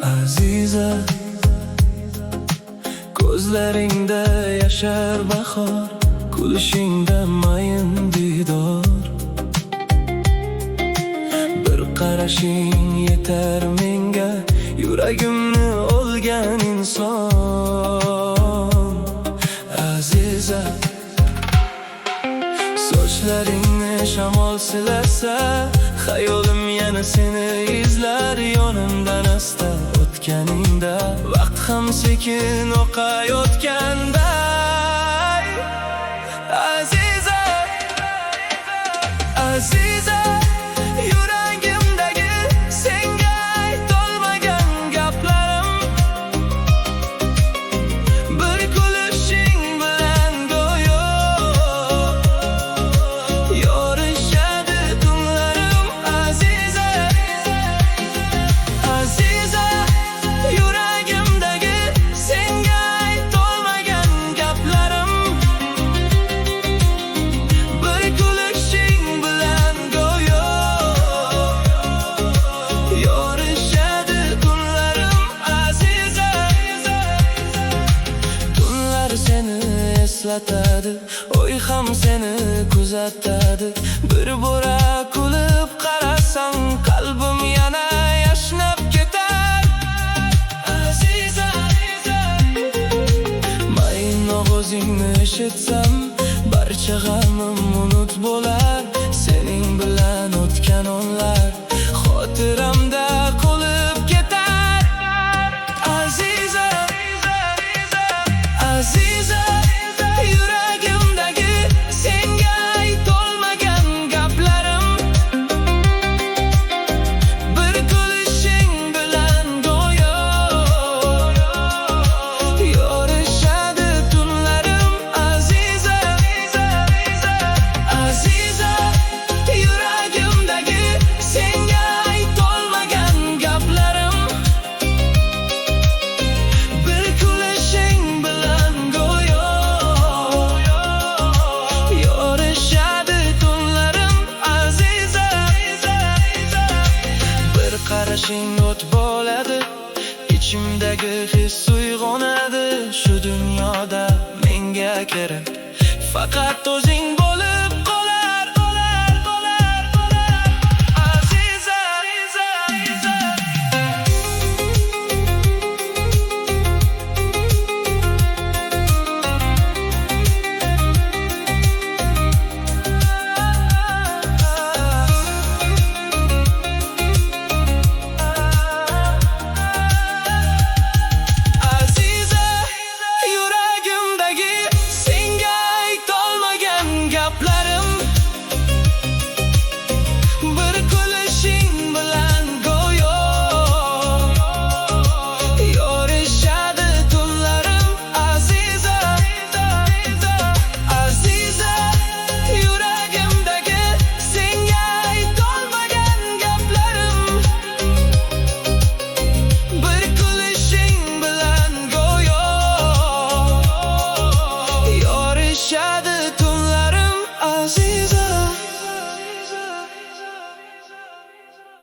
Aziza, ko'zlaringda yashar bahor, kulishingda mayin diydor. Bir qarashing yetar menga, yuragimni olgan inson. Aziza, sochlaringni shamol silasa, xayolim yana seni izlar. Yonimdan asta o'tganingda, vaqt ham sekin oqayotganday. Aziza, Aziza, yuragimdagi senga aytolmagan gaplarim, bir kulishing bilan go'yo yorishadi tunlarim. Aziza, Aziza, yuragimdagi senga aytolmagan gaplarim, bir kulishing bilan go'yo yorishadi tunlarim. Aziza, tunlar seni eslatadi, o'y ham seni kuzatadi. Bir bora kulib qarasang, qalbim yana yashnab ketar. Aziza, mayin ovozingni eshitsam, barcha g'amim unut bo'lar. Sening bilan o'tgan onlar xotiramda qolib ketar. Aziza, Aziza, yuragimdagi senga aytolmagan gaplarim, bir kulishing bilan go'yo yorishadi tunlarim. Aziza, Aziza, yuragimdagi senga aytolmagan gaplarim, bir kulishing bilan go'yo yorishadi tunlarim. Aziza, bir qarashing o't bo'ladi, ichimdagi his uyg'onadi. Shu dunyoda menga kerak faqat o'zing